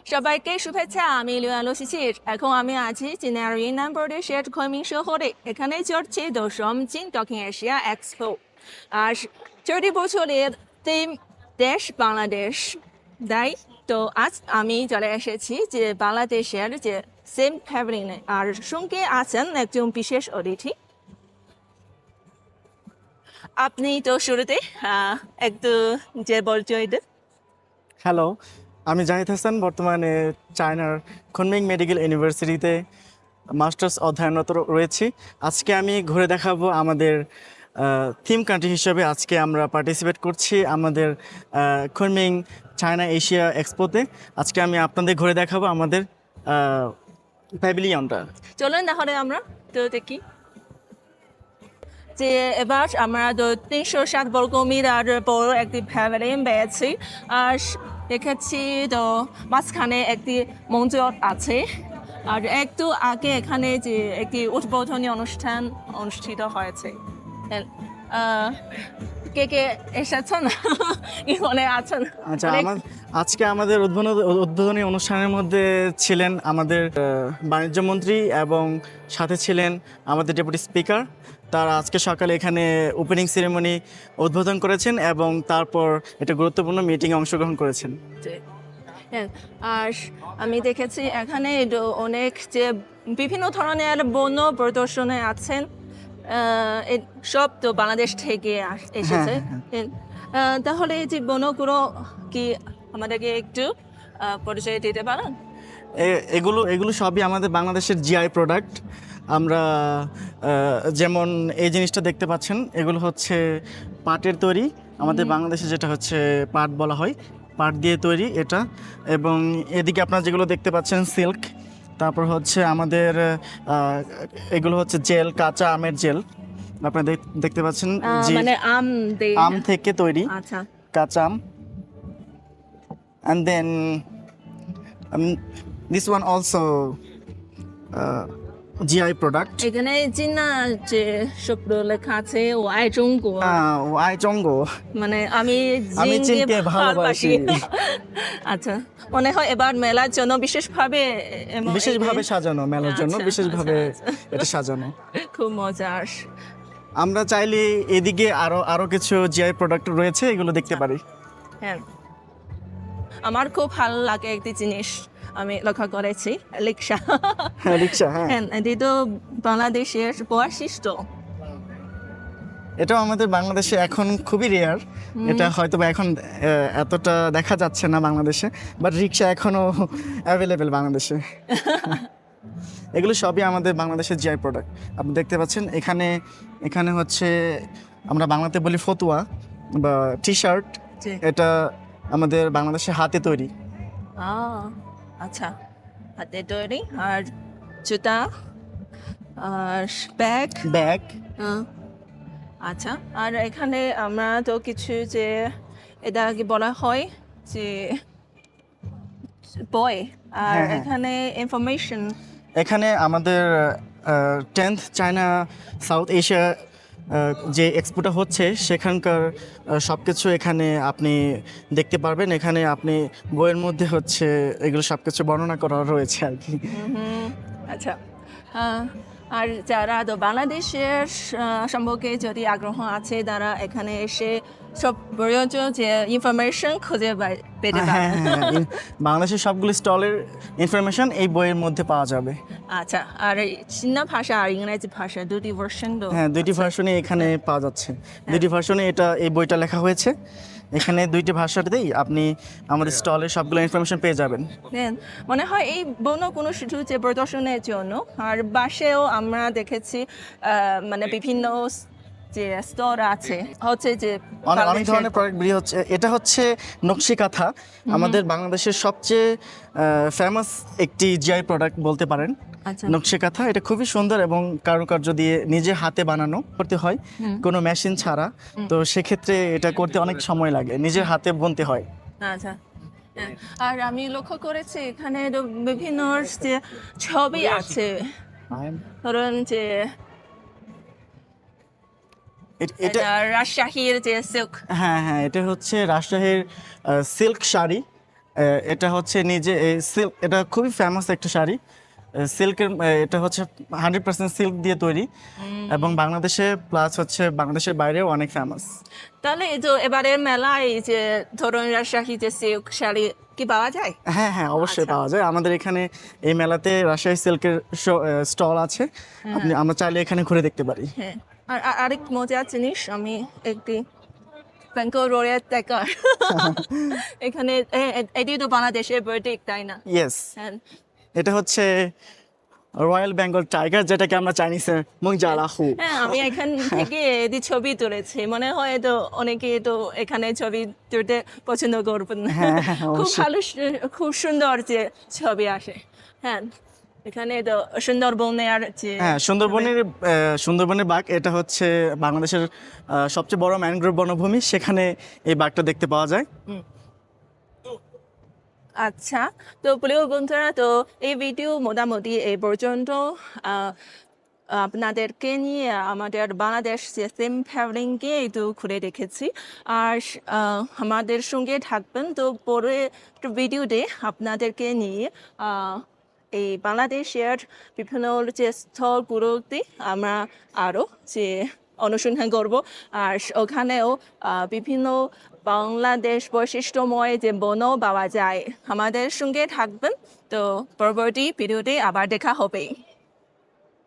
সবাইকে শুভেচ্ছা। আমি লিয়ালো শিশির। এখন আমি আছি চীনের ইউনান প্রদেশের কুনমিং শহরে। এখানে চলছে 10ম চীন দক্ষিণ এশিয়া এক্সপো। আর 40 বছরের থিম দেশ বাংলাদেশ। তাই তো আজ আমি চলে এসেছি যে বাংলাদেশের যে সেম প্যাভিলিয়নে। আর সঙ্গে আছেন একজন বিশেষ অতিথি। আপনি তো শুরুতে একটু যে পরিচয় দেন। হ্যালো, আমি জাহিদ হাসান। বর্তমানে চায়নার খুনমিং মেডিকেল ইউনিভার্সিটিতে মাস্টার্স অধ্যয়নরত রয়েছি। আজকে আমি ঘুরে দেখাবো আমাদের থিম কান্ট্রি হিসেবে আজকে আমরা পার্টিসিপেট করছি আমাদের খুনমিং চায়না এশিয়া এক্সপোতে। আজকে আমি আপনাদের ঘুরে দেখাবো আমাদের প্যাভিলিয়নটা। চলুন তাহলে আমরা তো দেখি যে এবার আমরা তো 360 বর্গমিটার বড় একটি প্যাভিলিয়ন পেয়েছি। আর দেখেছি তো মাঝখানে একটি মঞ্চ আছে। আর একটু আগে এখানে যে একটি উদ্বোধনী অনুষ্ঠান অনুষ্ঠিত হয়েছে। আহ, কে কে এসেছেন এখানে আছেন? আচ্ছা, অনেক- আজকে আমাদের উদ্বোধনী অনুষ্ঠানের মধ্যে ছিলেন আমাদের বাণিজ্য মন্ত্রী এবং সাথে ছিলেন আমাদের ডেপুটি স্পিকার। তারা আজকে সকালে এখানে ওপেনিং সেরেমনি উদ্বোধন করেছেন এবং তারপর একটা গুরুত্বপূর্ণ মিটিংয়ে অংশগ্রহণ করেছেন। হ্যাঁ, আর আমি দেখেছি এখানে তো অনেক যে বিভিন্ন ধরনের পণ্য প্রদর্শনে আছেন। সব তো বাংলাদেশ থেকে এসেছে। তাহলে এই যে পণ্যগুলো কি আমাদেরকে একটু পরিচয় দিতে পারেন? এগুলো এগুলো সবই আমাদের বাংলাদেশের জিআই প্রোডাক্ট। আমরা যেমন এই জিনিসটা দেখতে পাচ্ছেন, এগুলো হচ্ছে পাটের তৈরি। আমাদের বাংলাদেশে যেটা হচ্ছে পাট বলা হয়, পাট দিয়ে তৈরি এটা। এবং এদিকে আপনারা যেগুলো দেখতে পাচ্ছেন সিল্ক। তারপর হচ্ছে আমাদের এগুলো হচ্ছে জেল, কাঁচা আমের জেল। আপনারা দেখতে পাচ্ছেন যে মানে আম দিয়ে। আম থেকে তৈরি আচ্ছা, কাঁচা আম। And then this one also GI product. এখানে চীনা যে শব্দ লেখা আছে ও আই জঙ্গো, ওয়াই জঙ্গো, মানে আমি আমি চীনকে চীনকে ভালোবাসি। আচ্ছা, মনে হয় এবার মেলার জন্য বিশেষভাবে বিশেষভাবে সাজানো, মেলার জন্য আচ্ছা, বিশেষভাবে আচ্ছা। এটা সাজানো। খুব মজার। আমরা চাইলে এদিকে আরো কিছু জিআই প্রোডাক্ট রয়েছে, এগুলো দেখতে পারি। হ্যাঁ, আমার খুব ভালো লাগে একটি জিনিস আমি লক্ষ্য করেছি, রিক্সা। হ্যাঁ, রিক্সা। হ্যাঁ, হ্যাঁ, এটি তো বাংলাদেশের বৈশিষ্ট্য। এটাও আমাদের বাংলাদেশে এখন খুবই রেয়ার। এটা হয়তো বা এখন এতটা দেখা যাচ্ছে না বাংলাদেশে, বাট রিক্সা এখনো অ্যাভেলেবেল বাংলাদেশে। এগুলো সবই আমাদের বাংলাদেশের জিআই প্রোডাক্ট। আপনি দেখতে পাচ্ছেন এখানে এখানে হচ্ছে আমরা বাংলাতে বলি ফতুয়া বা টি শার্ট। জি। এটা আমাদের বাংলাদেশে হাতে তৈরি। আচ্ছা, হাতে তৈরি। আর জুতা আর ব্যাগ। ব্যাগ। আচ্ছা, আর এখানে আমরা তো কিছু যে এটা কি বলা হয় যে বই, আর হ্যাঁ, হ্যাঁ। এখানে ইনফরমেশন। এখানে আমাদের 10th চায়না সাউথ এশিয়া যে এক্সপোটা হচ্ছে সেখানকার সব কিছু এখানে আপনি দেখতে পারবেন। এখানে আপনি বইয়ের মধ্যে হচ্ছে এগুলো সব কিছু বর্ণনা করা রয়েছে আর কি। আচ্ছা, আর যারা তো বাংলাদেশের সম্পর্কে যদি আগ্রহ আছে তারা এখানে এসে সব প্রয়োজন যে ইনফরমেশন খুঁজে পেতে হ্যাঁ, পারেন। হ্যাঁ, হ্যাঁ। বাংলাদেশের সবগুলো স্টলের ইনফরমেশন এই বইয়ের মধ্যে পাওয়া যাবে। আচ্ছা, আর এই চীনা ভাষা আর ইংরেজি ভাষা দুটি ভার্সন তো। হ্যাঁ, দুইটি ভার্সনে এখানে পাওয়া যাচ্ছে। দুইটি ভার্সনে এই বইটা লেখা হয়েছে। এখানে দুইটি ভাষাতেই আপনি আমাদের স্টলের সবগুলো ইনফরমেশন পেয়ে যাবেন। হ্যাঁ, মনে হয় এই কোনো শুধু যে প্রদর্শনের জন্য, আর বাসেও আমরা দেখেছি মানে বিভিন্ন যে স্টোর আছে হচ্ছে যে অনেক বাংলাদেশের- ধরনের প্রোডাক্ট বেরিয়ে হচ্ছে। এটা হচ্ছে নকশি কাঁথা, আমাদের বাংলাদেশের সবচেয়ে ফেমাস একটি জিআই প্রোডাক্ট বলতে পারেন। আচ্ছা, নকশি কাঁথা এটা খুবই সুন্দর এবং কারুকার্য দিয়ে নিজে হাতে বানানো করতে হয়, কোনো মেশিন ছাড়া। তো সেক্ষেত্রে এটা করতে অনেক সময় লাগে, নিজের হাতে বুনতে হয়। আচ্ছা। হ্যাঁ, আর আমি লক্ষ্য করেছি এখানে তো বিভিন্ন যে ছবি আছে, ধরুন যে এটা এটা রাজশাহীর যে সিল্ক। হ্যাঁ, হ্যাঁ, এটা হচ্ছে রাজশাহীর সিল্ক শাড়ি। এটা হচ্ছে নিজে সিল্ক, এটা খুবই ফেমাস একটা শাড়ি। সিল্কের এটা হচ্ছে 100% সিল্ক দিয়ে তৈরি এবং বাংলাদেশে প্লাস হচ্ছে বাংলাদেশের বাইরেও অনেক ফেমাস। তাহলে এই যে এবারের মেলায় এই যে ধরুন রাজশাহী যে সিল্ক শাড়ি কি পাওয়া যায়? হ্যাঁ হ্যাঁ, অবশ্যই আচ্ছা। পাওয়া যায়। আমাদের এখানে এই মেলাতে রাজশাহী সিল্কের স্টল আছে, আমরা চাইলে এখানে ঘুরে দেখতে পারি। হ্যাঁ, আরেক মজার জিনিস আমি একটি বেঙ্গল রোডের দেখা এখানে এটি তো বাংলাদেশের বার্থডে তাই না? ইয়েস, হ্যাঁ এটা হচ্ছে রয়্যাল বেঙ্গল টাইগার, যেটাকে আমরা চাইনিজে মুংজালাহু। হ্যাঁ, আমি এখান থেকে এটি ছবি তুলেছি, মনে হয় তো অনেকে তো এখানে ছবি তুলতে পছন্দ করবেন। হ্যাঁ, হ্যাঁ, খুব অবশ্যই। ভালো খুব সুন্দর যে ছবি আসে। হ্যাঁ, এখানে তো সুন্দরবনের যে হ্যাঁ, সুন্দরবনের বাঘ, এটা হচ্ছে বাংলাদেশের সবচেয়ে বড় ম্যানগ্রোভ বনভূমি, সেখানে এই বাঘটা দেখতে পাওয়া যায়। আচ্ছা, তো প্রিয় বন্ধুরা, তো এই ভিডিও মোটামুটি এই পর্যন্ত। আহ, আপনাদেরকে নিয়ে আমাদের বাংলাদেশ সিস্টেম ফ্যাভলিংকে একটু ঘুরে দেখেছি। আর আমাদের সঙ্গে থাকবেন তো পরে ভিডিওতে আপনাদেরকে নিয়ে এই বাংলাদেশের বিভিন্ন যে স্থলগুলোতে আমরা আরও যে অনুসন্ধান করব। আর ওখানেও বিভিন্ন বাংলাদেশ বৈশিষ্ট্যময় যে বন পাওয়া যায়। আমাদের সঙ্গে থাকবেন, তো পরবর্তী ভিডিওতে আবার দেখা হবে।